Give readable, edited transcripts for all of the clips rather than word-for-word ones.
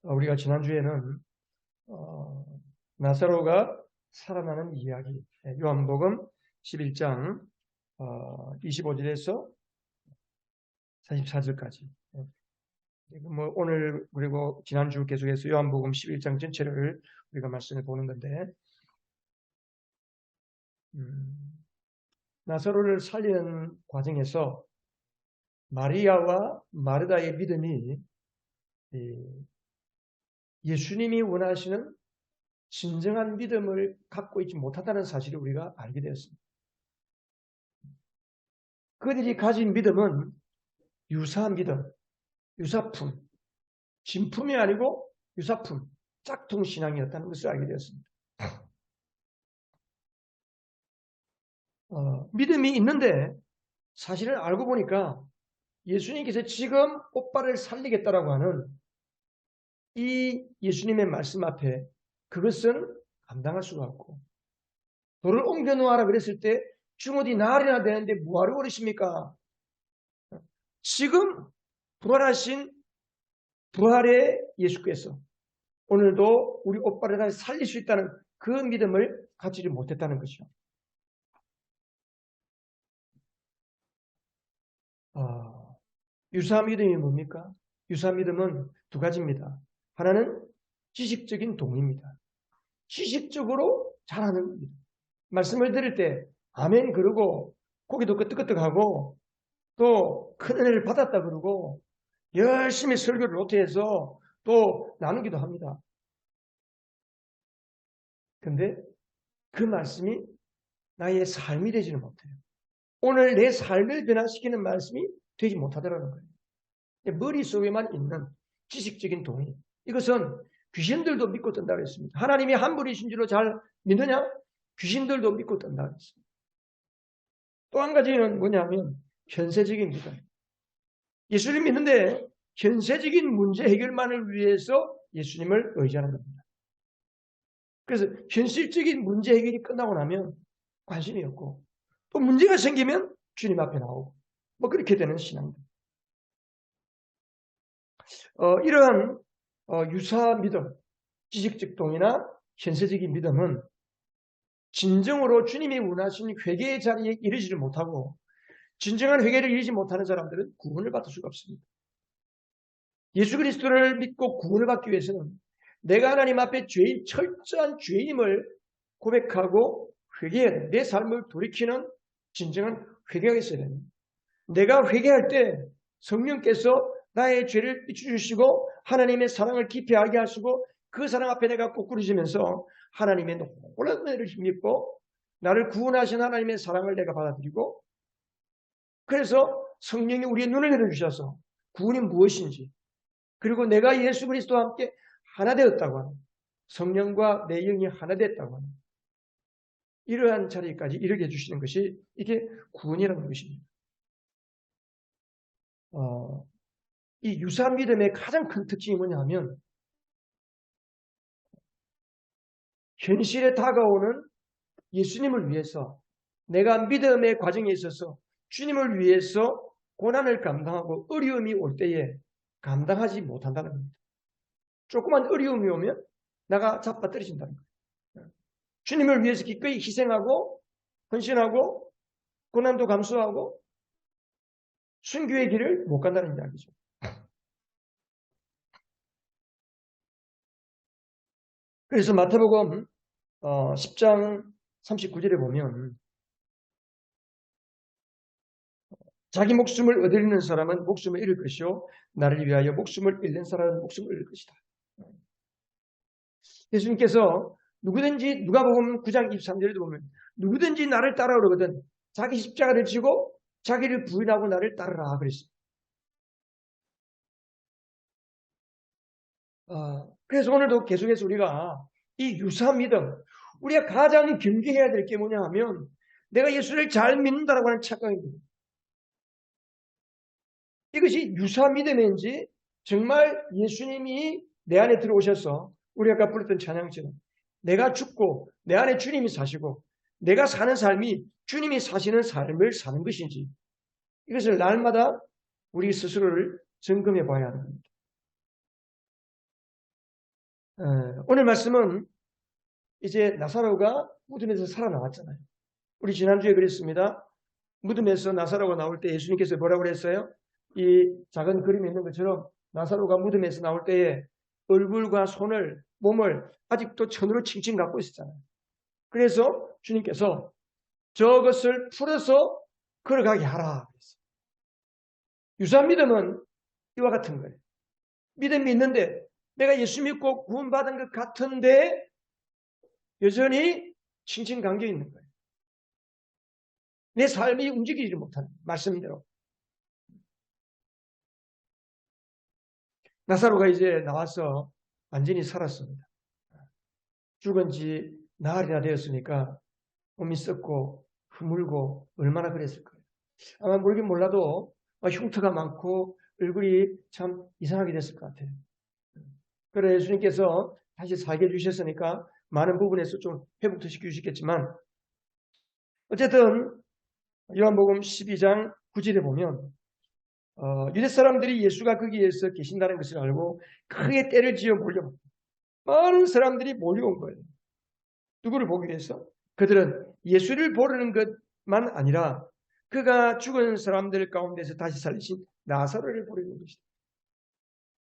우리가 지난주에는 어, 나사로가 살아나는 이야기, 요한복음 11장 25절에서 44절까지. 오늘 그리고 지난주 계속해서 요한복음 11장 전체를 우리가 말씀을 보는 건데, 나사로를 살리는 과정에서 마리아와 마르다의 믿음이 예수님이 원하시는 진정한 믿음을 갖고 있지 못하다는 사실을 우리가 알게 되었습니다. 그들이 가진 믿음은 유사한 믿음, 유사품, 진품이 아니고 유사품, 짝퉁 신앙이었다는 것을 알게 되었습니다. 믿음이 있는데 사실을 알고 보니까 예수님께서 지금 오빠를 살리겠다라고 하는 이 예수님의 말씀 앞에 그것은 감당할 수가 없고, 돌을 옮겨 놓아라 그랬을 때 중어디 나흘이나 되는데 뭐하러 그러십니까? 지금 부활하신 부활의 예수께서 오늘도 우리 오빠를 다시 살릴 수 있다는 그 믿음을 갖지를 못했다는 것이죠. 유사 믿음이 뭡니까? 유사 믿음은 두 가지입니다. 하나는 지식적인 동의입니다. 지식적으로 잘하는 믿음. 말씀을 들을 때 아멘 그러고 고개도 끄덕끄덕하고 또 큰 은혜를 받았다 그러고 열심히 설교를 로테해서 또 나누기도 합니다. 근데 그 말씀이 나의 삶이 되지는 못해요. 오늘 내 삶을 변화시키는 말씀이 되지 못하더라는 거예요. 머릿속에만 있는 지식적인 동의. 이것은 귀신들도 믿고 뜬다고 했습니다. 하나님이 한 분이신 줄로 잘 믿느냐? 귀신들도 믿고 뜬다고 했습니다. 또 한 가지는 뭐냐면 현세적인 믿음. 예수를 믿는데 현세적인 문제 해결만을 위해서 예수님을 의지하는 겁니다. 그래서 현실적인 문제 해결이 끝나고 나면 관심이 없고 또 문제가 생기면 주님 앞에 나오고 뭐 그렇게 되는 신앙입니다. 이러한 유사 믿음, 지식적 동의나 현세적인 믿음은 진정으로 주님이 원하신 회개의 자리에 이르지를 못하고 진정한 회개를 이루지 못하는 사람들은 구원을 받을 수가 없습니다. 예수 그리스도를 믿고 구원을 받기 위해서는 내가 하나님 앞에 철저한 죄임을 고백하고 회개해야 돼. 내 삶을 돌이키는 진정한 회개가 있어야 됩니다. 내가 회개할 때 성령께서 나의 죄를 비춰주시고 하나님의 사랑을 깊이 알게 하시고 그 사랑 앞에 내가 꼬꾸리지면서 하나님의 놀라운 은혜를 힘입고 나를 구원하신 하나님의 사랑을 내가 받아들이고, 그래서 성령이 우리의 눈을 열어주셔서 구원이 무엇인지, 그리고 내가 예수 그리스도와 함께 하나 되었다고 하는, 성령과 내 영이 하나 됐다고 하는 이러한 자리까지 이르게 해주시는 것이 이게 구원이라는 것입니다. 이 유사 믿음의 가장 큰 특징이 뭐냐 하면 현실에 다가오는 예수님을 위해서 내가 믿음의 과정에 있어서 주님을 위해서 고난을 감당하고 어려움이 올 때에 감당하지 못한다는 겁니다. 조그만 어려움이 오면 나가 자빠뜨려진다는 거예요. 주님을 위해서 기꺼이 희생하고 헌신하고 고난도 감수하고 순교의 길을 못 간다는 이야기죠. 그래서 마태복음 10장 39절에 보면 자기 목숨을 얻으려는 사람은 목숨을 잃을 것이요 나를 위하여 목숨을 잃는 사람은 목숨을 잃을 것이다. 예수님께서 누구든지 누가복음 9장 23절에도 보면 누구든지 나를 따라오거든 자기 십자가를 지고 자기를 부인하고 나를 따르라 그랬습니다. 그래서 오늘도 계속해서 우리가 이 유사 믿음, 우리가 가장 경계해야 될 게 뭐냐 하면 내가 예수를 잘 믿는다라고 하는 착각입니다. 이것이 유사 믿음인지 정말 예수님이 내 안에 들어오셔서 우리가 아까 불렀던 찬양처럼 내가 죽고 내 안에 주님이 사시고 내가 사는 삶이 주님이 사시는 삶을 사는 것인지, 이것을 날마다 우리 스스로를 점검해 봐야 하는 겁니다. 오늘 말씀은 이제 나사로가 무덤에서 살아나왔잖아요. 우리 지난주에 그랬습니다. 무덤에서 나사로가 나올 때 예수님께서 뭐라고 그랬어요? 이 작은 그림에 있는 것처럼 나사로가 무덤에서 나올 때에 얼굴과 손을, 몸을 아직도 천으로 칭칭 갖고 있었잖아요. 그래서 주님께서 저것을 풀어서 걸어가게 하라 그랬어요. 유사한 믿음은 이와 같은 거예요. 믿음이 있는데 내가 예수 믿고 구원받은 것 같은데 여전히 칭칭 감겨 있는 거예요. 내 삶이 움직이지 못하는 말씀대로. 나사로가 이제 나와서 완전히 살았습니다. 죽은 지 나흘이나 되었으니까 몸이 썩고 흐물고 얼마나 그랬을 거예요. 아마 모르긴 몰라도 흉터가 많고 얼굴이 참 이상하게 됐을 것 같아요. 그래 예수님께서 다시 살게 해주셨으니까 많은 부분에서 좀 회복도 시켜주시겠지만 어쨌든 요한복음 12장 9절에 보면 유대 사람들이 예수가 거기에서 계신다는 것을 알고 크게 때를 지어 몰려옵니다. 많은 사람들이 몰려온 거예요. 누구를 보기 위해서? 그들은 예수를 보려는 것만 아니라 그가 죽은 사람들 가운데서 다시 살리신 나사로를 보려는 것이다.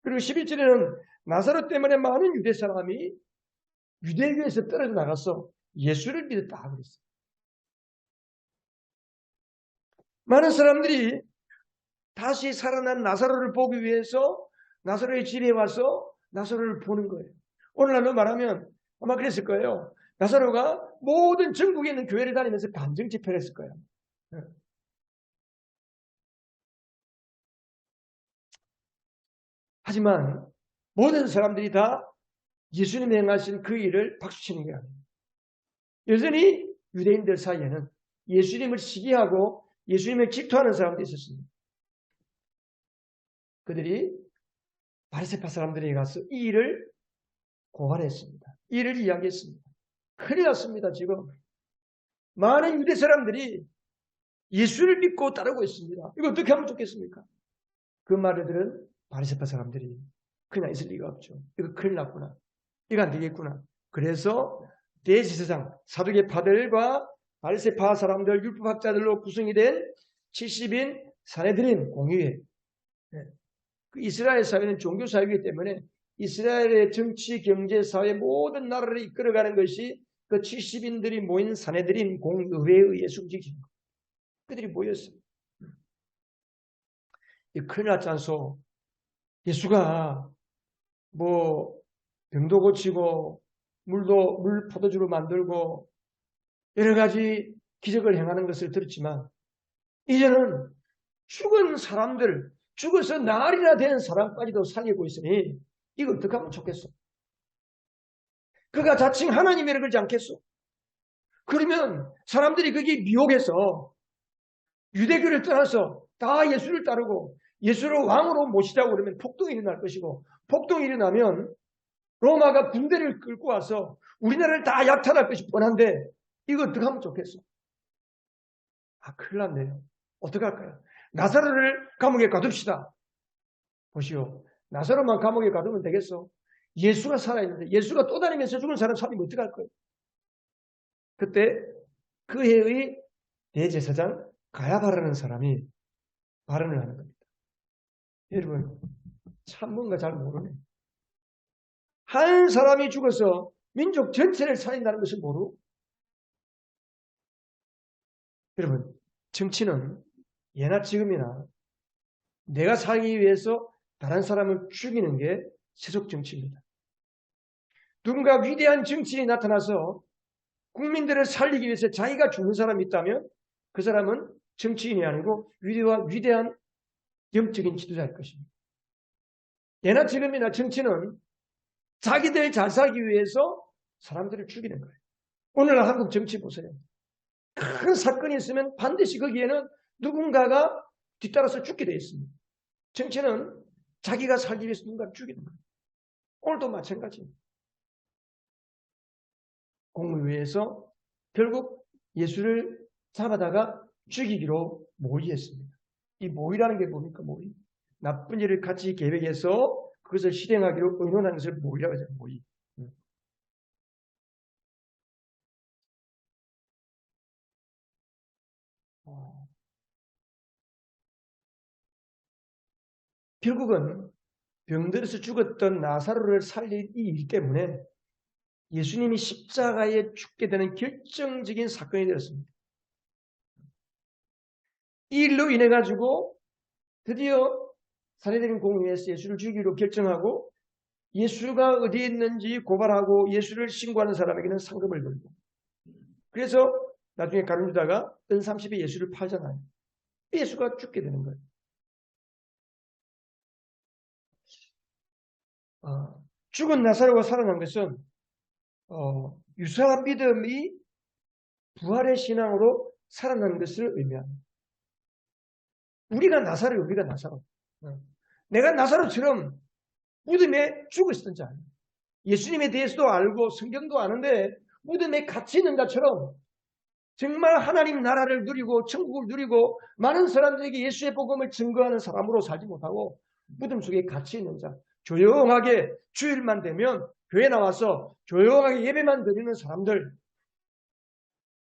그리고 11절에는 나사로 때문에 많은 유대 사람이 유대교에서 떨어져 나가서 예수를 믿었다 그랬어요. 많은 사람들이 다시 살아난 나사로를 보기 위해서 나사로의 집에 와서 나사로를 보는 거예요. 오늘날로 말하면 아마 그랬을 거예요. 나사로가 모든 전국에 있는 교회를 다니면서 간증 집회를 했을 거예요. 하지만 모든 사람들이 다 예수님이 행하신 그 일을 박수치는 게 아니에요. 여전히 유대인들 사이에는 예수님을 시기하고 예수님을 질투하는 사람들이 있었습니다. 그들이 바리새파 사람들에게 가서 이 일을 고발했습니다. 이 일을 이야기했습니다. 큰일 났습니다. 지금 많은 유대 사람들이 예수를 믿고 따르고 있습니다. 이거 어떻게 하면 좋겠습니까? 그 말을 들은 바리새파 사람들이 그냥 있을 리가 없죠. 이거 큰일 났구나. 이거 안 되겠구나. 그래서 대제사장 사두개파들과 바리새파 사람들 율법학자들로 구성이 된 70인 사내들인 공의회. 그 이스라엘 사회는 종교 사회이기 때문에 이스라엘의 정치, 경제, 사회 모든 나라를 이끌어가는 것이 그 70인들이 모인 사내들인 공의회에 의해 움직이는 거예요. 그들이 모였어요. 큰일 났지 않소. 예수가 뭐 병도 고치고 물 포도주로 만들고 여러 가지 기적을 행하는 것을 들었지만 이제는 죽은 사람들, 죽어서 나흘이나 된 사람까지도 살리고 있으니 이거 어떻게 하면 좋겠어? 그가 자칭 하나님이라 그러지 않겠어? 그러면 사람들이 거기 미혹해서 유대교를 떠나서 다 예수를 따르고 예수를 왕으로 모시자고 그러면 폭동이 일어날 것이고 폭동이 일어나면 로마가 군대를 끌고 와서 우리나라를 다 약탈할 것이 뻔한데 이거 어떻게 하면 좋겠어? 큰일 났네요. 어떻게 할까요? 나사로를 감옥에 가둡시다. 보시오. 나사로만 감옥에 가두면 되겠어? 예수가 살아있는데 예수가 또 다니면서 죽은 사람 살리면 어떻게 할 거예요? 그때 그 해의 대제사장 가야바라는 사람이 발언을 하는 겁니다. 여러분 참 뭔가 잘 모르네. 한 사람이 죽어서 민족 전체를 살린다는 것을 모르고 여러분 정치는 예나 지금이나 내가 살기 위해서 다른 사람을 죽이는 게 세속 정치입니다. 누군가 위대한 정치인이 나타나서 국민들을 살리기 위해서 자기가 죽는 사람이 있다면 그 사람은 정치인이 아니고 위대한 영적인 지도자일 것입니다. 예나 지금이나 정치는 자기들 잘 살기 위해서 사람들을 죽이는 거예요. 오늘날 한국 정치 보세요. 큰 사건이 있으면 반드시 거기에는 누군가가 뒤따라서 죽게 되어 있습니다. 정치는 자기가 살기 위해서 누군가를 죽이는 거예요. 오늘도 마찬가지입니다. 공의회에서 결국 예수를 잡아다가 죽이기로 모의했습니다. 이 모의라는 게 뭡니까? 모의. 나쁜 일을 같이 계획해서 그것을 실행하기로 의논하는 것을 모의라고 하죠. 모의. 결국은 병들어서 죽었던 나사로를 살린 이 일 때문에 예수님이 십자가에 죽게 되는 결정적인 사건이 되었습니다. 이 일로 인해 가지고 드디어 사내들인 공회에서 예수를 죽이기로 결정하고 예수가 어디에 있는지 고발하고 예수를 신고하는 사람에게는 상금을 걸고, 그래서 나중에 가룟 유다가 은 30에 예수를 팔잖아요. 예수가 죽게 되는 거예요. 죽은 나사로가 살아난 것은 유사한 믿음이 부활의 신앙으로 살아난 것을 의미합니다. 우리가 나사로예요. 우리가 나사로. 내가 나사로처럼 무덤에 죽어 있었던 자 아니에요. 예수님에 대해서도 알고 성경도 아는데 무덤에 갇혀 있는 자처럼 정말 하나님 나라를 누리고 천국을 누리고 많은 사람들에게 예수의 복음을 증거하는 사람으로 살지 못하고 무덤 속에 갇혀 있는 자, 조용하게 주일만 되면 교회 나와서 조용하게 예배만 드리는 사람들,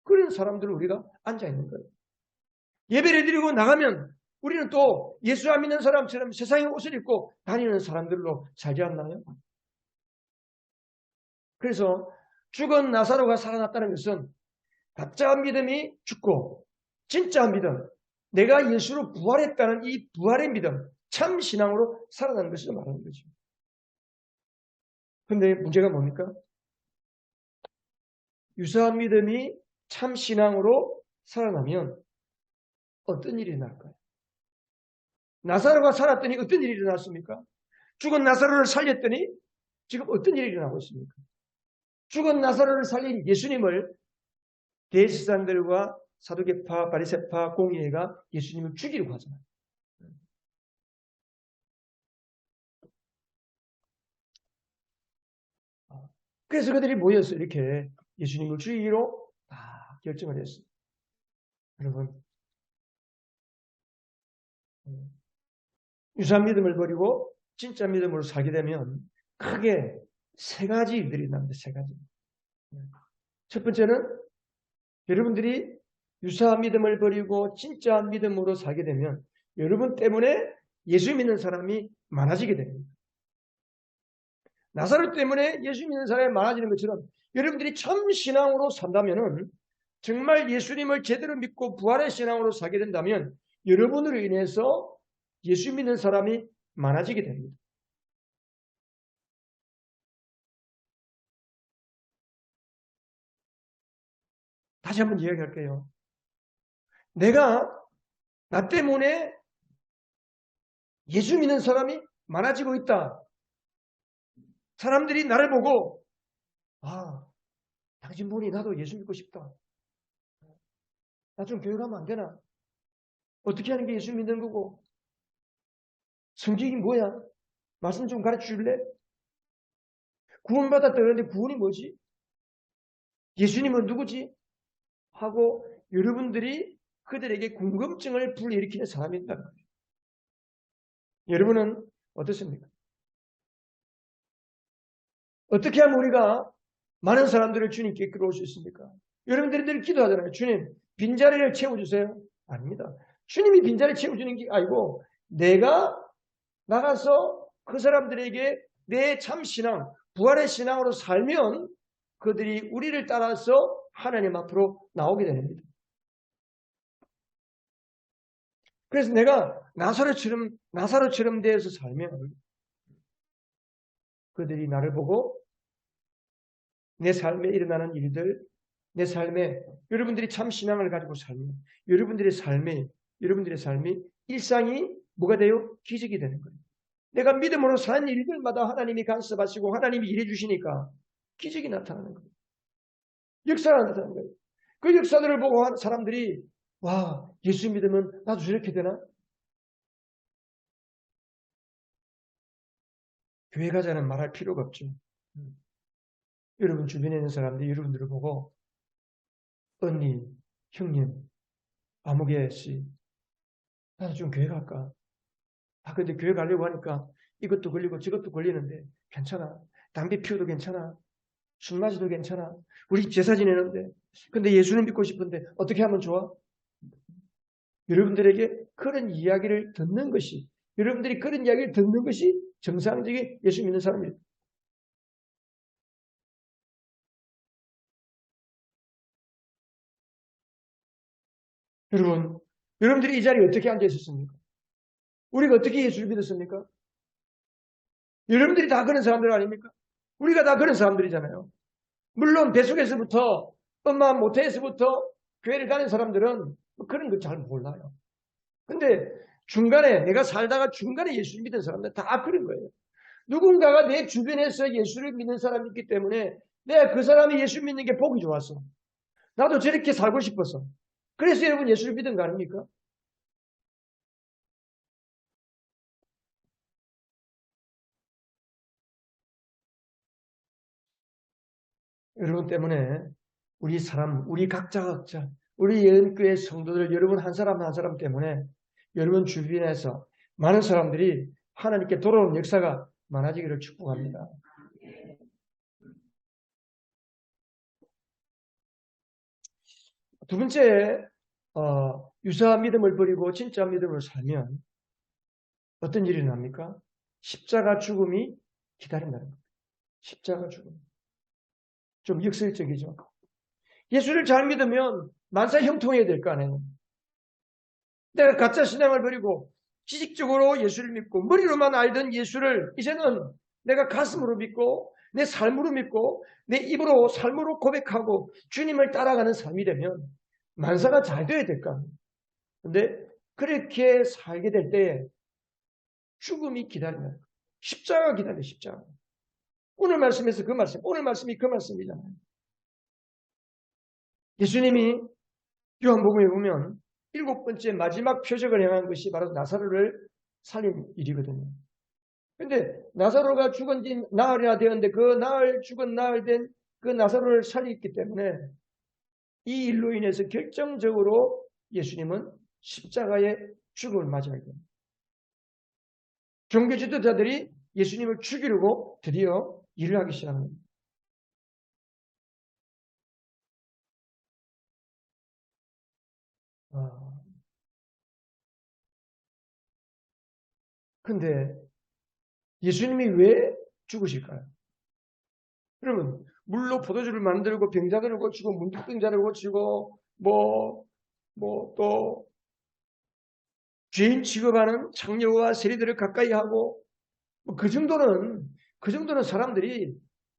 그런 사람들을 우리가 앉아 있는 거예요. 예배를 드리고 나가면 우리는 또 예수 안 믿는 사람처럼 세상의 옷을 입고 다니는 사람들로 살지 않나요? 그래서 죽은 나사로가 살아났다는 것은 가짜 믿음이 죽고 진짜 믿음, 내가 예수로 부활했다는 이 부활의 믿음, 참 신앙으로 살아나는 것을 말하는 거죠. 그런데 문제가 뭡니까? 유사한 믿음이 참 신앙으로 살아나면 어떤 일이 날까요? 나사로가 살았더니 어떤 일이 일어났습니까? 죽은 나사로를 살렸더니 지금 어떤 일이 일어나고 있습니까? 죽은 나사로를 살린 예수님을 대제사장들과 사두개파, 바리새파, 공의회가 예수님을 죽이려고 하잖아요. 그래서 그들이 모여서 이렇게 예수님을 죽이기로 다 결정을 했어요. 여러분, 유사한 믿음을 버리고 진짜 믿음으로 살게 되면 크게 세 가지 일들이 납니다. 세 가지. 첫 번째는 여러분들이 유사한 믿음을 버리고 진짜 믿음으로 살게 되면 여러분 때문에 예수 믿는 사람이 많아지게 됩니다. 나사로 때문에 예수 믿는 사람이 많아지는 것처럼 여러분들이 참 신앙으로 산다면, 정말 예수님을 제대로 믿고 부활의 신앙으로 살게 된다면 여러분으로 인해서 예수 믿는 사람이 많아지게 됩니다. 다시 한번 이야기할게요. 내가 나 때문에 예수 믿는 사람이 많아지고 있다. 사람들이 나를 보고 당신 보니 나도 예수 믿고 싶다. 나 좀 교회 가면 안 되나? 어떻게 하는 게 예수 믿는 거고? 성경이 뭐야? 말씀 좀 가르쳐 줄래? 구원받았다 그러는데 구원이 뭐지? 예수님은 누구지? 하고 여러분들이 그들에게 궁금증을 불러일으키는 사람이 있다. 여러분은 어떻습니까? 어떻게 하면 우리가 많은 사람들을 주님께 끌어올 수 있습니까? 여러분들이 늘 기도하잖아요. 주님, 빈자리를 채워주세요. 아닙니다. 주님이 빈자리 채워주는 게 아니고 내가 나가서 그 사람들에게 내 참 신앙, 부활의 신앙으로 살면 그들이 우리를 따라서 하나님 앞으로 나오게 됩니다. 그래서 내가 나사로처럼 되어서 살면 그들이 나를 보고 내 삶에 일어나는 일들, 내 삶에 여러분들이 참 신앙을 가지고 살면 여러분들의 삶이 일상이 뭐가 돼요? 기적이 되는 거예요. 내가 믿음으로 사는 일들마다 하나님이 간섭하시고 하나님이 일해 주시니까 기적이 나타나는 거예요. 역사가 나타나는 거예요. 그 역사들을 보고 사람들이 와, 예수 믿으면 나도 저렇게 되나? 교회 가자는 말할 필요가 없죠. 여러분 주변에 있는 사람들이 여러분들을 보고 언니, 형님, 아무개 씨, 나도 좀 교회 갈까? 근데 교회 가려고 하니까 이것도 걸리고 저것도 걸리는데 괜찮아. 담배 피워도 괜찮아. 술 마셔도 괜찮아. 우리 제사 지내는데. 근데 예수는 믿고 싶은데 어떻게 하면 좋아? 여러분들에게 그런 이야기를 듣는 것이 여러분들이 그런 이야기를 듣는 것이 정상적인 예수 믿는 사람입니다. 여러분, 여러분들이 이 자리에 어떻게 앉아 있었습니까? 우리가 어떻게 예수를 믿었습니까? 여러분들이 다 그런 사람들 아닙니까? 우리가 다 그런 사람들이잖아요. 물론 뱃속에서부터 엄마 모태에서부터 교회를 다닌 사람들은 그런 거 잘 몰라요. 근데 중간에 내가 살다가 중간에 예수를 믿은 사람들 다 그런 거예요. 누군가가 내 주변에서 예수를 믿는 사람이 있기 때문에 내가 그 사람이 예수 믿는 게 보기 좋았어. 나도 저렇게 살고 싶었어. 그래서 여러분 예수를 믿은 거 아닙니까? 여러분 때문에 우리 각자, 우리 예언교회 성도들 여러분 한 사람 한 사람 때문에 여러분 주변에서 많은 사람들이 하나님께 돌아오는 역사가 많아지기를 축복합니다. 두 번째, 유사한 믿음을 버리고 진짜 믿음을 살면 어떤 일이 납니까? 십자가 죽음이 기다린다는 겁니다. 십자가 죽음. 좀 역설적이죠. 예수를 잘 믿으면 만사 형통해야 될 거 아니에요. 내가 가짜 신앙을 버리고 지식적으로 예수를 믿고 머리로만 알던 예수를 이제는 내가 가슴으로 믿고 내 삶으로 믿고 내 입으로 삶으로 고백하고 주님을 따라가는 삶이 되면 만사가 잘 돼야 될까? 근데 그렇게 살게 될 때에 죽음이 기다린다. 십자가 기다려, 십자가. 오늘 말씀에서 그 말씀, 오늘 말씀이 그 말씀이잖아요. 예수님이 요한복음에 보면 일곱 번째 마지막 표적을 행한 것이 바로 나사로를 살린 일이거든요. 근데 나사로가 죽은 지 나흘이나 되었는데 그 죽은 나흘 된 그 나사로를 살렸기 때문에 이 일로 인해서 결정적으로 예수님은 십자가의 죽음을 맞이하게 됩니다. 종교 지도자들이 예수님을 죽이려고 드디어 일을 하기 시작합니다. 근데 예수님이 왜 죽으실까요? 여러분, 물로 포도주를 만들고 병자들을 고치고 문득병자를 고치고 또 죄인 취급하는 창녀와 세리들을 가까이 하고 그 정도는 사람들이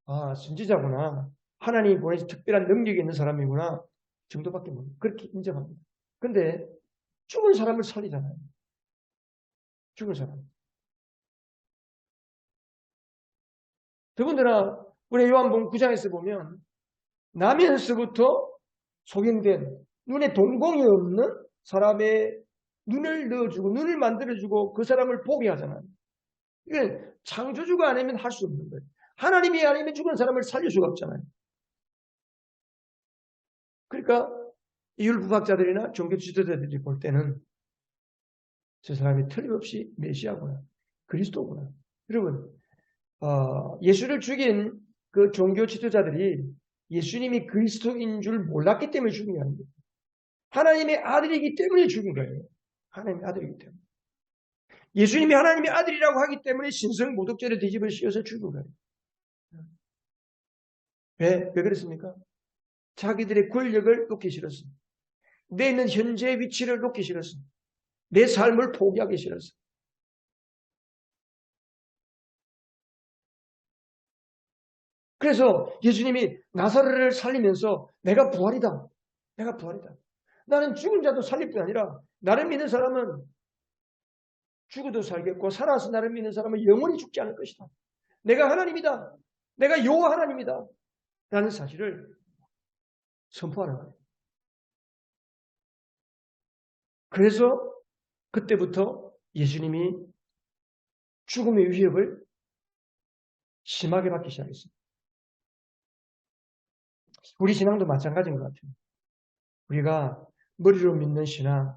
선지자구나. 하나님이 보내신 특별한 능력이 있는 사람이구나. 정도밖에 모르고 그렇게 인정합니다. 근데 죽은 사람을 살리잖아요. 죽은 사람. 더군다나 우리 요한복음 9장에서 보면 나면서부터 소경된 눈에 동공이 없는 사람의 눈을 넣어주고 눈을 만들어주고 그 사람을 보게 하잖아요. 이게 창조주가 아니면 할 수 없는 거예요. 하나님이 아니면 죽은 사람을 살릴 수가 없잖아요. 그러니까 이율부학자들이나 종교 지도자들이 볼 때는 저 사람이 틀림없이 메시아구나. 그리스도구나. 여러분, 예수를 죽인 그 종교 지도자들이 예수님이 그리스도인 줄 몰랐기 때문에 죽은 게 아닙니다. 하나님의 아들이기 때문에 죽은 거예요. 하나님의 아들이기 때문에. 예수님이 하나님의 아들이라고 하기 때문에 신성 모독죄를 뒤집어 씌워서 죽은 거예요. 왜 그랬습니까? 자기들의 권력을 놓기 싫었어. 내 있는 현재의 위치를 놓기 싫었어. 내 삶을 포기하기 싫었어. 그래서 예수님이 나사로를 살리면서 내가 부활이다. 내가 부활이다. 나는 죽은 자도 살릴 뿐 아니라 나를 믿는 사람은 죽어도 살겠고 살아서 나를 믿는 사람은 영원히 죽지 않을 것이다. 내가 하나님이다. 내가 여호와 하나님이다. 라는 사실을 선포하는 거예요. 그래서 그때부터 예수님이 죽음의 위협을 심하게 받기 시작했습니다. 우리 신앙도 마찬가지인 것 같아요. 우리가 머리로 믿는 신앙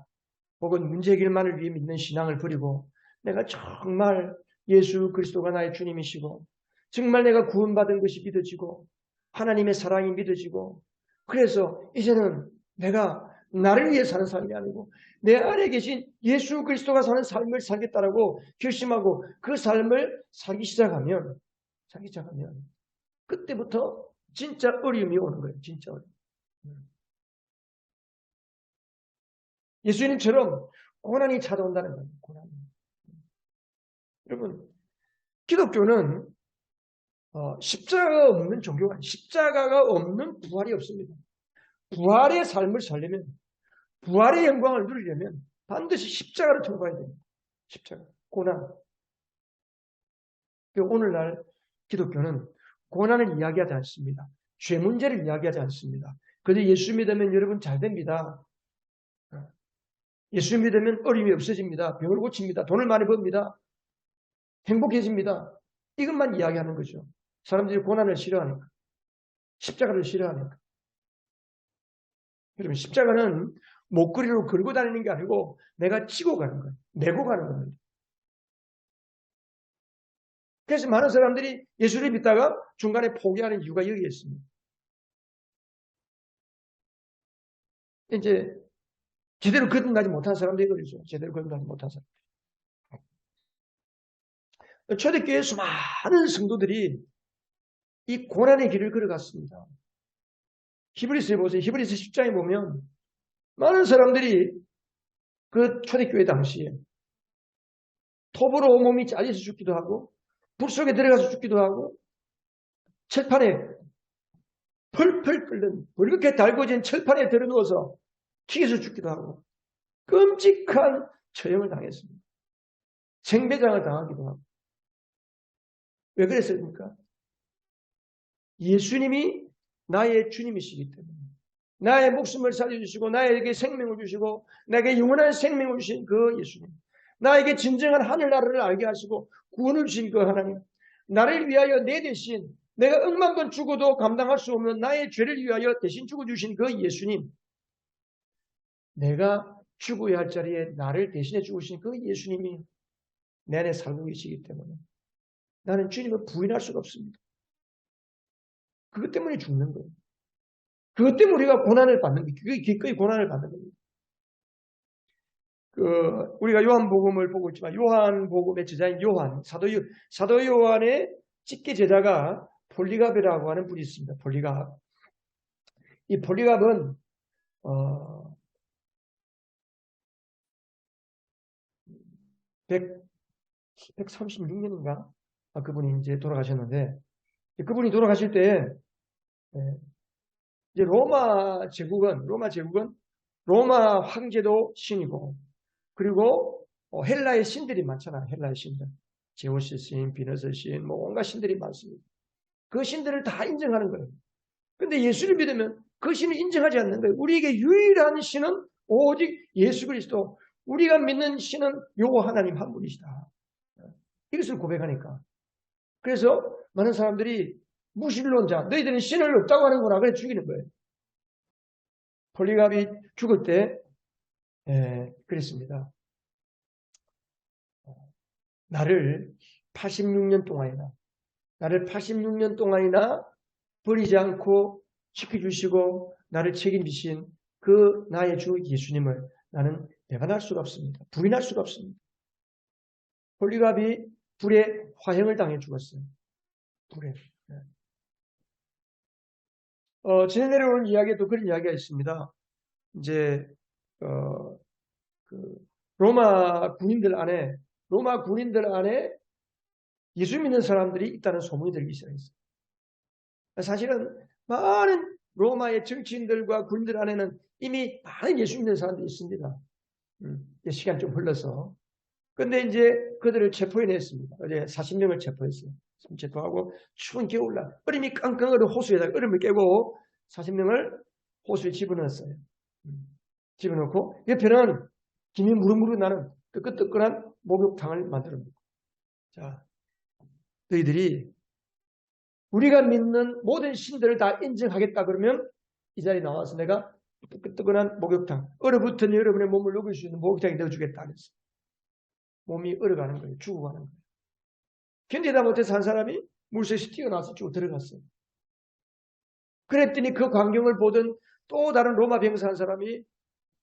혹은 문제 해결만을 위해 믿는 신앙을 버리고 내가 정말 예수 그리스도가 나의 주님이시고 정말 내가 구원받은 것이 믿어지고 하나님의 사랑이 믿어지고 그래서 이제는 내가 나를 위해 사는 삶이 아니고 내 안에 계신 예수 그리스도가 사는 삶을 살겠다라고 결심하고 그 삶을 살기 시작하면 그때부터 진짜 어려움이 오는 거예요. 진짜 어려움. 예수님처럼 고난이 찾아온다는 거예요. 고난이. 여러분, 기독교는 십자가가 없는 종교가 아니에요. 십자가가 없는 부활이 없습니다. 부활의 삶을 살려면, 부활의 영광을 누리려면 반드시 십자가를 통과해야 됩니다. 십자가, 고난. 오늘날 기독교는 고난을 이야기하지 않습니다. 죄 문제를 이야기하지 않습니다. 그런데 예수 믿으면 여러분 잘 됩니다. 예수 믿으면 어려움이 없어집니다. 병을 고칩니다. 돈을 많이 법니다. 행복해집니다. 이것만 이야기하는 거죠. 사람들이 고난을 싫어하니까. 십자가를 싫어하니까. 여러분, 십자가는 목걸이로 걸고 다니는 게 아니고 내가 지고 가는 거예요. 메고 가는 겁니다. 그래서 많은 사람들이 예수를 믿다가 중간에 포기하는 이유가 여기에 있습니다. 이제 제대로 거듭나지 못한 사람들이 그러죠. 제대로 거듭나지 못한 사람. 초대교회 수많은 성도들이 이 고난의 길을 걸어갔습니다. 히브리서에 보세요. 히브리서 10장에 보면 많은 사람들이 그 초대교회 당시에 톱으로 몸이 잘려서 죽기도 하고 불 속에 들어가서 죽기도 하고 철판에 펄펄 끓는 이렇게 달궈진 철판에 들어누워서 튀겨서 죽기도 하고 끔찍한 처형을 당했습니다. 생배장을 당하기도 하고. 왜 그랬습니까? 예수님이 나의 주님이시기 때문에 나의 목숨을 살려주시고 나에게 생명을 주시고 나에게 영원한 생명을 주신 그 예수님, 나에게 진정한 하늘나라를 알게 하시고 구원을 주신 그 하나님, 나를 위하여 내 대신 내가 억만 번 죽어도 감당할 수 없는 나의 죄를 위하여 대신 죽어주신 그 예수님, 내가 죽어야 할 자리에 나를 대신해 죽으신 그 예수님이 내 안에 살고 계시기 때문에 나는 주님을 부인할 수가 없습니다. 그것 때문에 죽는 거예요. 그것 때문에 우리가 고난을 받는 거예요. 그게 기꺼이 고난을 받는 겁니다. 우리가 요한복음을 보고 있지만 요한복음의 제자인 요한, 사도 요한의 직계 제자가 폴리갑이라고 하는 분이 있습니다. 폴리갑. 이 폴리갑은 136년인가? 그분이 이제 돌아가셨는데, 그분이 돌아가실 때, 이제 로마 제국은 로마 황제도 신이고, 그리고 헬라의 신들이 많잖아요. 헬라의 신들. 제우스 신, 비너스 신, 뭐 온갖 신들이 많습니다. 그 신들을 다 인정하는 거예요. 근데 예수를 믿으면 그 신을 인정하지 않는 거예요. 우리에게 유일한 신은 오직 예수 그리스도. 우리가 믿는 신은 요 하나님 한 분이시다. 이것을 고백하니까. 그래서 많은 사람들이 무신론자, 너희들은 신을 없다고 하는구나. 그래 죽이는 거예요. 폴리갑이 죽을 때 그랬습니다. 나를 86년 동안이나 버리지 않고 지켜주시고 나를 책임지신 그 나의 주 예수님을 나는 배반할 수가 없습니다. 부인할 수가 없습니다. 폴리갑이 불에 화형을 당해 죽었어요. 불에. 지내 내려오는 이야기에도 그런 이야기가 있습니다. 이제 로마 군인들 안에 예수 믿는 사람들이 있다는 소문이 들기 시작했어요. 사실은 많은 로마의 정치인들과 군인들 안에는 이미 많은 예수 믿는 사람들이 있습니다. 시간 좀 흘러서. 근데 이제 그들을 체포해냈습니다. 어제 40명을 체포했어요. 체포하고 추운 겨울날 얼음이 깡깡 얼은 호수에다가 얼음을 깨고 40명을 호수에 집어넣었어요. 집어넣고 옆에는 김이 무르무르 나는 뜨끈뜨끈한 목욕탕을 만들어놓고, 자, 너희들이 우리가 믿는 모든 신들을 다 인정하겠다 그러면 이 자리에 나와서 내가 뜨끈뜨끈한 목욕탕, 얼어붙은 여러분의 몸을 녹일 수 있는 목욕탕에 넣어주겠다 그랬어요. 몸이 얼어가는 거예요. 죽어가는 거예요. 견디다 못해서 한 사람이 물속에서 뛰어나서 쭉 들어갔어요. 그랬더니 그 광경을 보던 또 다른 로마 병사 한 사람이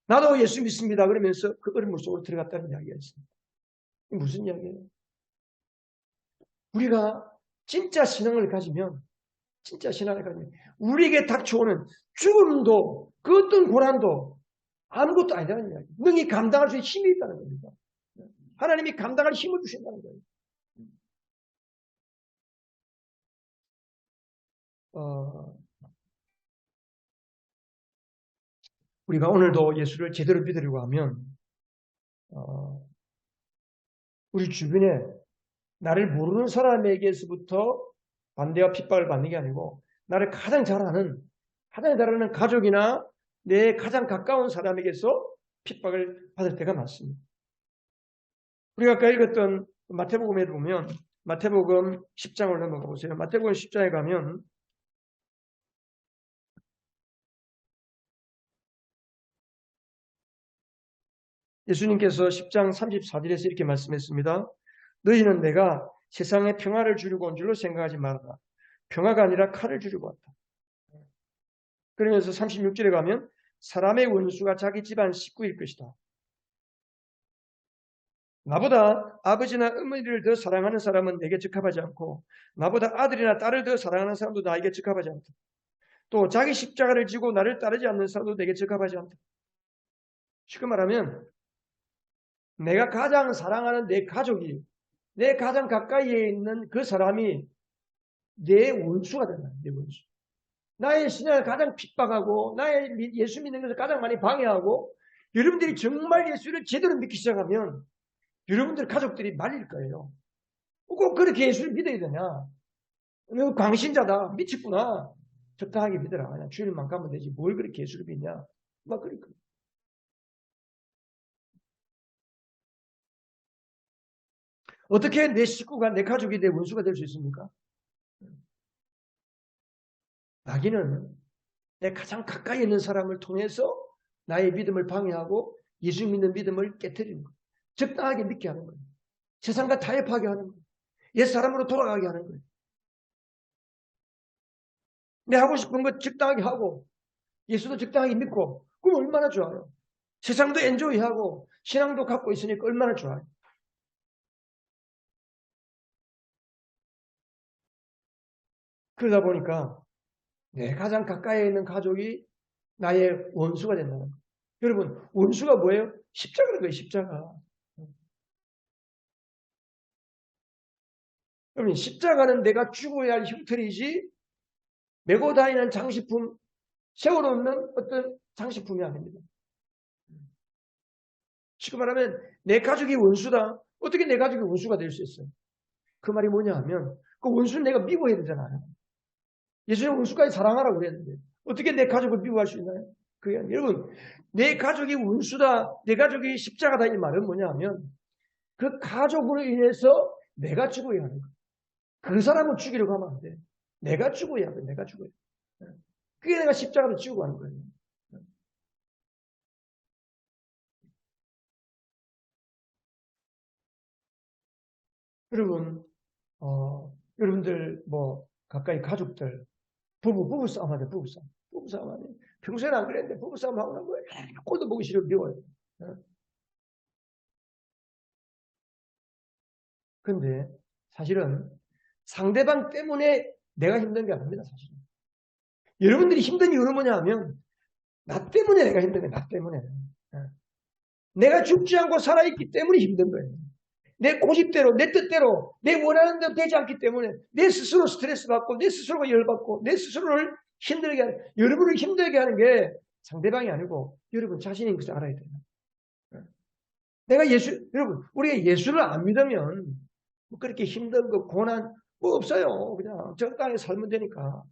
나도 예수 믿습니다. 그러면서 그 어린 속으로 들어갔다는 이야기가 있습니다. 이게 무슨 이야기예요? 우리가 진짜 신앙을 가지면 우리에게 닥쳐오는 죽음도 그 어떤 고난도 아무것도 아니라는 이야기. 능히 감당할 수 있는 힘이 있다는 겁니다. 하나님이 감당할 힘을 주신다는 거예요. 우리가 오늘도 예수를 제대로 믿으려고 하면 우리 주변에 나를 모르는 사람에게서부터 반대와 핍박을 받는 게 아니고 나를 가장 잘 아는 가족이나 내 가장 가까운 사람에게서 핍박을 받을 때가 많습니다. 우리가 아까 읽었던 마태복음에 보면 마태복음 10장을 넘어가 보세요. 마태복음 10장에 가면 예수님께서 10장 34절에서 이렇게 말씀했습니다. 너희는 내가 세상에 평화를 주려고 온 줄로 생각하지 말아라. 평화가 아니라 칼을 주려고 왔다. 그러면서 36절에 가면 사람의 원수가 자기 집안 식구일 것이다. 나보다 아버지나 어머니를 더 사랑하는 사람은 내게 적합하지 않고 나보다 아들이나 딸을 더 사랑하는 사람도 나에게 적합하지 않다. 또 자기 십자가를 지고 나를 따르지 않는 사람도 내게 적합하지 않다. 쉽게 말하면 내가 가장 사랑하는 내 가족이 내 가장 가까이에 있는 그 사람이 내 원수가 된다. 내 원수. 나의 신앙을 가장 핍박하고 나의 예수 믿는 것을 가장 많이 방해하고 여러분들이 정말 예수를 제대로 믿기 시작하면 여러분들 가족들이 말릴 거예요. 꼭 그렇게 예수를 믿어야 되냐? 너 광신자다. 미쳤구나. 적당하게 믿어라. 그냥 주일만 가면 되지. 뭘 그렇게 예수를 믿냐? 막 그럴 거예요. 어떻게 내 식구가 내 가족이 내 원수가 될 수 있습니까? 마귀는 내 가장 가까이 있는 사람을 통해서 나의 믿음을 방해하고 예수 믿는 믿음을 깨뜨리는 거예요. 적당하게 믿게 하는 거예요. 세상과 타협하게 하는 거예요. 옛 사람으로 돌아가게 하는 거예요. 내 하고 싶은 것 적당하게 하고 예수도 적당하게 믿고 그럼 얼마나 좋아요. 세상도 엔조이하고 신앙도 갖고 있으니까 얼마나 좋아요. 그러다 보니까 내 가장 가까이 있는 가족이 나의 원수가 된다는 거예요. 여러분 원수가 뭐예요? 십자가는 거예요. 십자가. 여러분 십자가는 내가 죽어야 할 형틀이지 메고 다니는 장식품, 세워놓는 어떤 장식품이 아닙니다. 지금 말하면 내 가족이 원수다. 어떻게 내 가족이 원수가 될 수 있어요? 그 말이 뭐냐 하면 그 원수는 내가 미워해야 되잖아요. 예수님 원수까지 사랑하라고 그랬는데 어떻게 내 가족을 미워할 수 있나요? 그게 아니에요. 여러분 내 가족이 원수다. 내 가족이 십자가다 이 말은 뭐냐 하면 그 가족으로 인해서 내가 죽어야 하는 거예요. 그 사람을 죽이려고 하면 안 돼. 내가 죽어야 돼. 내가 죽어야 돼. 그게 내가 십자가를 지고 가는 거예요. 여러분, 여러분들 뭐 가까이 가족들 부부싸움 하네 부부싸움 하네. 평소에는 안 그랬는데 부부싸움 하고 나면 꼴도 보기 싫어 미워요. 근데 사실은 상대방 때문에 내가 힘든 게 아닙니다. 사실은 여러분들이 힘든 이유는 뭐냐 하면 나 때문에 내가 힘든 거예요. 나 때문에 내가 죽지 않고 살아있기 때문에 힘든 거예요. 내 고집대로, 내 뜻대로, 내 원하는 대로 되지 않기 때문에 내 스스로 스트레스 받고, 내 스스로가 열받고, 내 스스로를 힘들게 하는, 여러분을 힘들게 하는 게 상대방이 아니고 여러분 자신인 것을 알아야 돼요. 내가 여러분, 우리가 예수를 안 믿으면 뭐 그렇게 힘든 거, 고난, 뭐 없어요. 그냥 적당히 살면 되니까.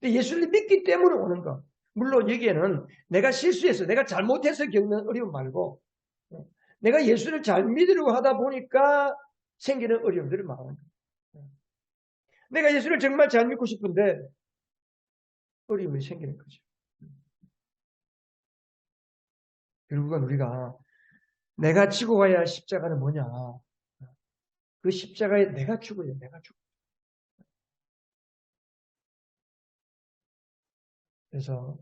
근데 예수를 믿기 때문에 오는 거. 물론 여기에는 내가 실수해서, 내가 잘못해서 겪는 어려움 말고, 내가 예수를 잘 믿으려고 하다 보니까 생기는 어려움들을 말하는 거예요. 내가 예수를 정말 잘 믿고 싶은데 어려움이 생기는 거죠. 결국은 우리가 내가 지고 가야 할 십자가는 뭐냐? 그 십자가에 내가 죽어요. 내가 죽어. 그래서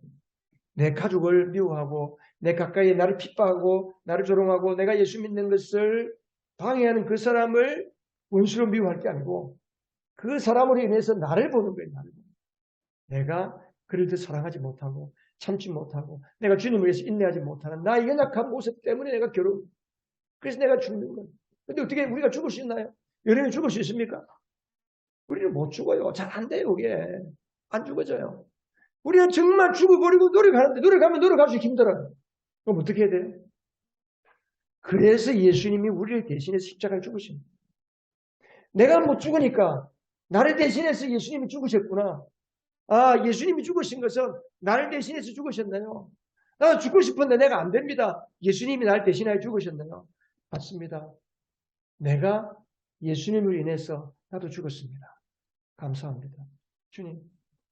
내 가족을 미워하고 내 가까이에 나를 핍박하고 나를 조롱하고 내가 예수 믿는 것을 방해하는 그 사람을 원수로 미워할 게 아니고 그 사람으로 인해서 나를 보는 거예요. 나를. 내가 그를 더 사랑하지 못하고 참지 못하고 내가 주님을 위해서 인내하지 못하는 나의 연약한 모습 때문에 내가 괴로워. 그래서 내가 죽는 거예요. 근데 어떻게 우리가 죽을 수 있나요? 여러분이 죽을 수 있습니까? 우리는 못 죽어요. 잘 안 돼요. 그게. 안 죽어져요. 우리는 정말 죽어버리고 노력하는데 노력하면 노력할수록 힘들어요. 그럼 어떻게 해야 돼요? 그래서 예수님이 우리를 대신해서 십자가에 죽으십니다. 내가 못 죽으니까 나를 대신해서 예수님이 죽으셨구나. 아, 예수님이 죽으신 것은 나를 대신해서 죽으셨나요? 나 죽고 싶은데 내가 안 됩니다. 예수님이 나를 대신하여 죽으셨나요? 맞습니다. 내가 예수님을 인해서 나도 죽었습니다. 감사합니다. 주님.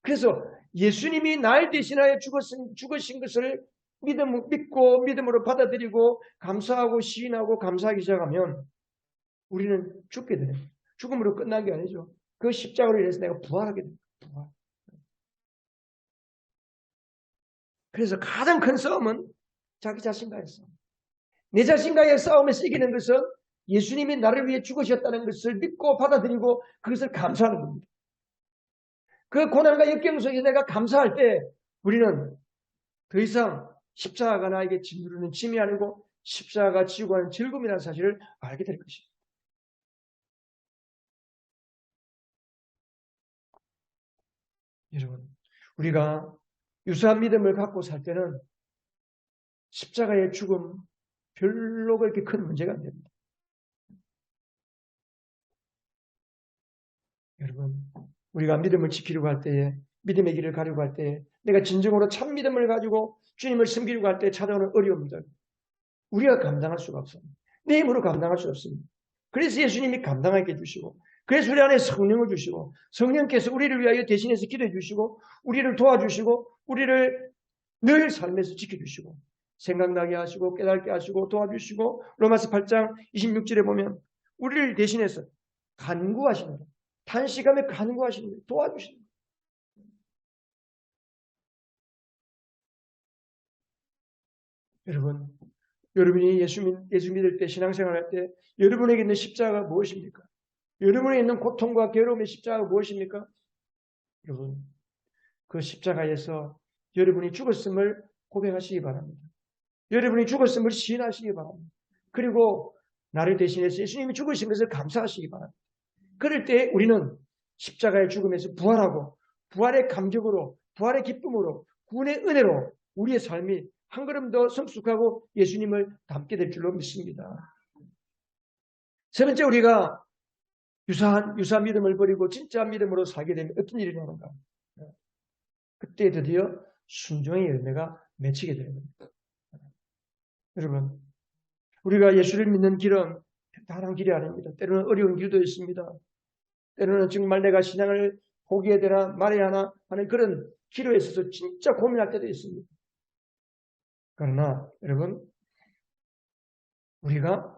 그래서 예수님이 날 대신하여 죽으신 것을 믿고 믿음으로 받아들이고 감사하고 시인하고 감사하기 시작하면 우리는 죽게 돼요. 죽음으로 끝난 게 아니죠. 그 십자가로 인해서 내가 부활하게 됩니다. 부활. 그래서 가장 큰 싸움은 자기 자신과의 싸움. 내 자신과의 싸움에서 이기는 것은 예수님이 나를 위해 죽으셨다는 것을 믿고 받아들이고 그것을 감사하는 겁니다. 그 고난과 역경 속에 내가 감사할 때 우리는 더 이상 십자가가 나에게 짓누르는 짐이 아니고 십자가가 지고 하는 즐거움이라는 사실을 알게 될 것입니다. 여러분, 우리가 유사한 믿음을 갖고 살 때는 십자가의 죽음 별로 그렇게 큰 문제가 안 됩니다. 여러분, 우리가 믿음을 지키려고 할 때에 믿음의 길을 가려고 할 때에 내가 진정으로 참 믿음을 가지고 주님을 섬기려고 할 때 찾아오는 어려움들 우리가 감당할 수가 없습니다. 내 힘으로 감당할 수 없습니다. 그래서 예수님이 감당하게 해주시고 그래서 우리 안에 성령을 주시고 성령께서 우리를 위하여 대신해서 기도해 주시고 우리를 도와주시고 우리를 늘 삶에서 지켜주시고 생각나게 하시고 깨닫게 하시고 도와주시고 로마서 8장 26절에 보면 우리를 대신해서 간구하시는 단시간에 간구하시는 거예요. 도와주시는 거예요. 여러분, 여러분이 예수 믿을 때 신앙생활 할 때 여러분에게 있는 십자가가 무엇입니까? 여러분에게 있는 고통과 괴로움의 십자가가 무엇입니까? 여러분, 그 십자가에서 여러분이 죽었음을 고백하시기 바랍니다. 여러분이 죽었음을 시인하시기 바랍니다. 그리고 나를 대신해서 예수님이 죽으신 것을 감사하시기 바랍니다. 그럴 때 우리는 십자가의 죽음에서 부활하고 부활의 감격으로 부활의 기쁨으로 구원의 은혜로 우리의 삶이 한 걸음 더 성숙하고 예수님을 닮게 될 줄로 믿습니다. 세 번째 우리가 유사한 믿음을 버리고 진짜 믿음으로 살게 되면 어떤 일이 일어나는가? 그때 드디어 순종의 열매가 맺히게 되는 겁니다. 여러분, 우리가 예수를 믿는 길은 단한 길이 아닙니다. 때로는 어려운 길도 있습니다. 때로는 정말 내가 신앙을 포기해야 되나 말해야 하나 하는 그런 길에 있어서 진짜 고민할 때도 있습니다. 그러나 여러분, 우리가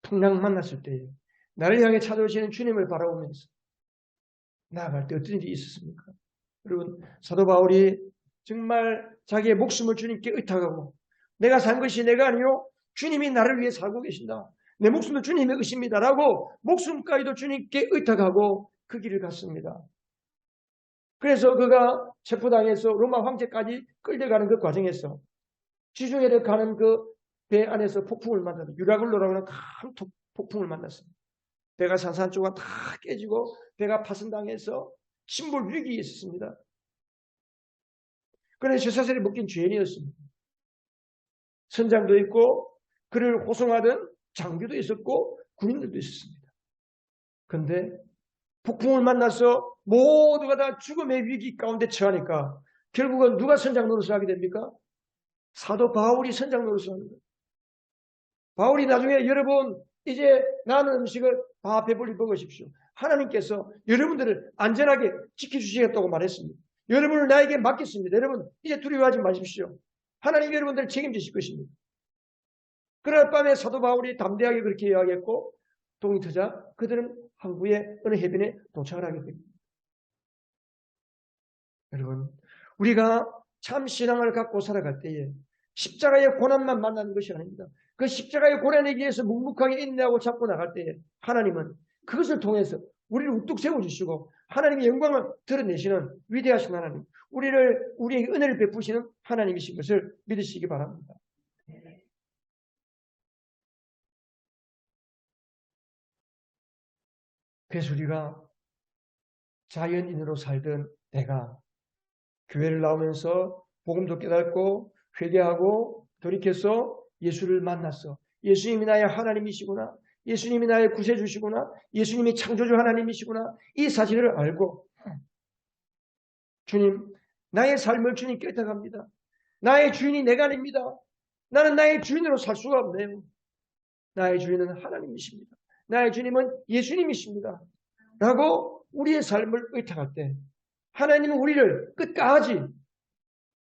풍랑 만났을 때 나를 향해 찾아오시는 주님을 바라보면서 나아갈 때 어떤 일이 있었습니까? 여러분, 사도 바울이 정말 자기의 목숨을 주님께 의탁하고 내가 산 것이 내가 아니요 주님이 나를 위해 살고 계신다. 내 목숨도 주님의 것입니다라고 목숨까지도 주님께 의탁하고 그 길을 갔습니다. 그래서 그가 체포당해서 로마 황제까지 끌려가는 그 과정에서 지중해를 가는 그 배 안에서 폭풍을 만났다. 유라굴로라고 하는 큰 폭풍을 만났습니다. 배가 산산조각 다 깨지고 배가 파손당해서 침몰 위기에 있었습니다. 그는 쇠사슬에 묶인 죄인이었습니다. 선장도 있고 그를 호송하던 장교도 있었고 군인들도 있었습니다. 그런데 폭풍을 만나서 모두가 다 죽음의 위기 가운데 처하니까 결국은 누가 선장 노릇을 하게 됩니까? 사도 바울이 선장 노릇을 하는 거예요. 바울이 나중에 여러분 이제 나는 음식을 다 배불리 먹으십시오. 하나님께서 여러분들을 안전하게 지켜주시겠다고 말했습니다. 여러분을 나에게 맡겼습니다. 여러분 이제 두려워하지 마십시오. 하나님 여러분들을 책임지실 것입니다. 그날 밤에 사도 바울이 담대하게 그렇게 이야기했고 동이 트자 그들은 항구의 어느 해변에 도착을 하게 됩니다. 여러분 우리가 참 신앙을 갖고 살아갈 때에 십자가의 고난만 만나는 것이 아닙니다. 그 십자가의 고난에 의해서 묵묵하게 인내하고 잡고 나갈 때에 하나님은 그것을 통해서 우리를 우뚝 세워주시고 하나님의 영광을 드러내시는 위대하신 하나님, 우리에게 은혜를 베푸시는 하나님이신 것을 믿으시기 바랍니다. 그래서 우리가 자연인으로 살던 내가 교회를 나오면서 복음도 깨닫고 회개하고 돌이켜서 예수를 만났어. 예수님이 나의 하나님이시구나. 예수님이 나의 구세주시구나. 예수님이 창조주 하나님이시구나. 이 사실을 알고 주님, 나의 삶을 주님께 의탁합니다. 나의 주인이 내가 아닙니다. 나는 나의 주인으로 살 수가 없네요. 나의 주인은 하나님이십니다. 나의 주님은 예수님이십니다. 라고 우리의 삶을 의탁할 때 하나님은 우리를 끝까지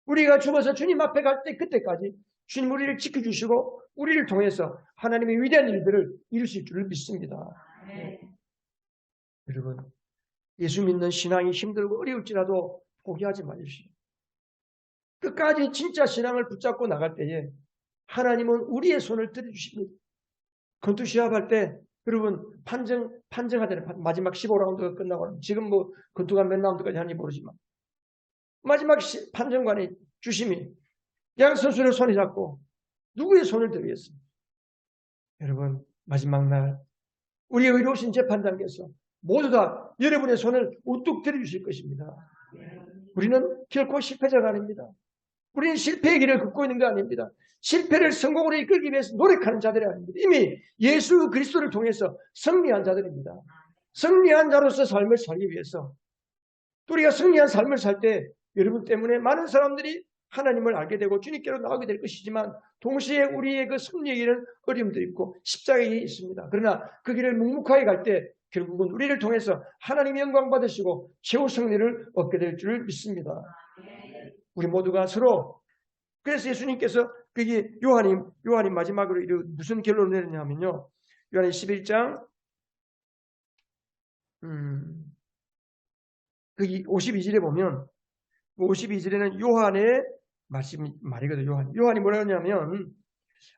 우리가 죽어서 주님 앞에 갈 때 그때까지 주님 우리를 지켜주시고 우리를 통해서 하나님의 위대한 일들을 이루실 줄을 믿습니다. 네. 여러분, 예수 믿는 신앙이 힘들고 어려울지라도 포기하지 마십시오. 끝까지 진짜 신앙을 붙잡고 나갈 때에 하나님은 우리의 손을 들어주십니다. 권투 시합할 때 여러분 판정하잖아요. 마지막 15라운드가 끝나고 지금 뭐 권투가 몇 라운드까지 하는지 모르지만 마지막 판정관의 주심이 양 선수를 손에 잡고 누구의 손을 들겠습니까? 여러분 마지막 날 우리의 의로우신 재판장께서 모두 다 여러분의 손을 우뚝 들어주실 것입니다. 우리는 결코 실패자가 아닙니다. 우리는 실패의 길을 걷고 있는 게 아닙니다. 실패를 성공으로 이끌기 위해서 노력하는 자들이 아닙니다. 이미 예수 그리스도를 통해서 승리한 자들입니다. 승리한 자로서 삶을 살기 위해서 우리가 승리한 삶을 살 때 여러분 때문에 많은 사람들이 하나님을 알게 되고 주님께로 나오게 될 것이지만 동시에 우리의 그 승리의 길은 어려움도 있고 십자가에 있습니다. 그러나 그 길을 묵묵하게 갈 때 결국은 우리를 통해서 하나님의 영광 받으시고 최후 승리를 얻게 될 줄 믿습니다. 우리 모두가 서로 그래서 예수님께서 그게 요한이 마지막으로 무슨 결론을 내렸냐면요. 요한의 11장 52절에 보면 52절에는 요한의 말이거든요. 요한이 뭐라 하냐면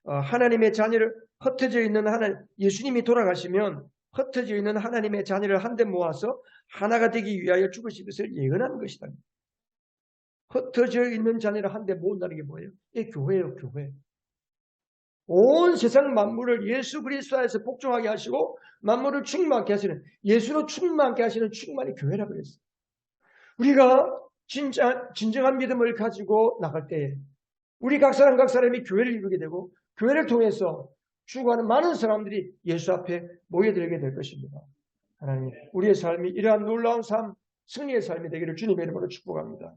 하나님의 자녀를 흩어져 있는 예수님이 돌아가시면 흩어져 있는 하나님의 자녀를 한데 모아서 하나가 되기 위하여 죽으신 것을 예언하는 것이다. 흩어져 있는 자녀를 한데 모은다는 게 뭐예요? 이게 교회예요, 교회. 온 세상 만물을 예수 그리스도 안에서 복종하게 하시고 만물을 충만케 하시는 예수로 충만케 하시는 충만의 교회라고 그랬어요. 우리가 진정한 믿음을 가지고 나갈 때 우리 각 사람이 교회를 이루게 되고 교회를 통해서 죽어가는 많은 사람들이 예수 앞에 모여들게 될 것입니다. 하나님, 우리의 삶이 이러한 놀라운 삶, 승리의 삶이 되기를 주님의 이름으로 축복합니다.